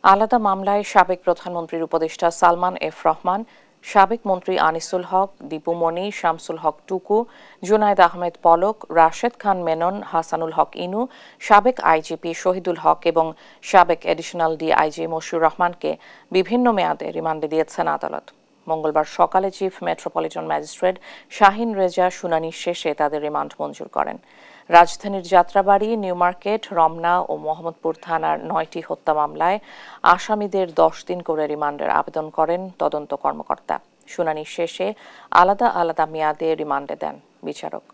আলাদা মামলায় সাবেক প্রধানমন্ত্রীর উপদেষ্টা সালমান এফ রহমান, সাবেক মন্ত্রী আনিসুল হক, দীপু মনি, শামসুল হক টুকু, জুনায়েদ আহমেদ পলক, রাশেদ খান মেনন, হাসানুল হক ইনু, সাবেক আইজিপি শহীদুল হক এবং সাবেক এডিশনাল ডিআইজি মশিউর রহমানকে বিভিন্ন মেয়াদে রিমান্ডে দিয়েছেন আদালত। মঙ্গলবার সকালে chief metropolitan magistrate Shahin Reza শুনানি শেষে তাদের রিমান্ড মঞ্জুর করেন। রাজধানীর যাত্রাবাড়ি, নিউ মার্কেট, রমনা ও মোহাম্মদপুর থানার 9টি হত্যা মামলায় আসামিদের 10 দিন করে রিমান্ডের আবেদন করেন তদন্ত কর্মকর্তা। শুনানি শেষে আলাদা আলাদা মেয়াদে রিমান্ডে দেন বিচারক।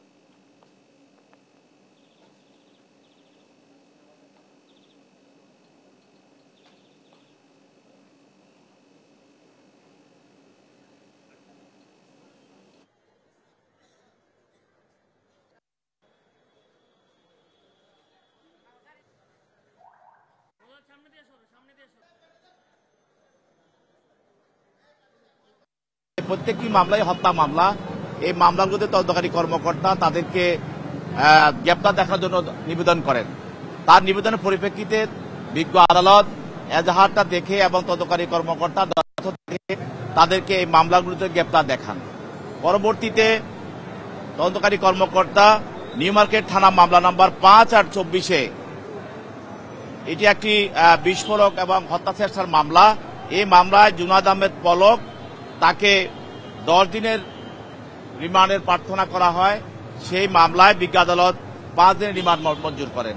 প্রত্যেকটি মামলাই হত্যা মামলা। এই মামলাগুলোতে তদন্তকারী কর্মকর্তা তাদেরকে গ্রেপ্তার দেখার জন্য নিবেদন করেন। তার নিবেদনের পরিপ্রেক্ষিতে বিজ্ঞ আদালত এজাহারটা দেখে এবং তদন্তকারী কর্মকর্তা তাদেরকে এই মামলাগুলোতে গ্রেপ্তার দেখান। পরবর্তীতে তদন্তকারী কর্মকর্তা নিউ মার্কেট থানা মামলা নম্বর 5 আর 24-এ এটি একটি বিস্ফোরক এবং হত্যা চেষ্টার মামলা। এই মামলায় জুনায়েদ আহমেদ পলক তাকে 10 দিনের রিমান্ডের প্রার্থনা করা হয়। সেই মামলায় বিজ্ঞ আদালত 5 দিনের রিমান্ড মঞ্জুর করেন।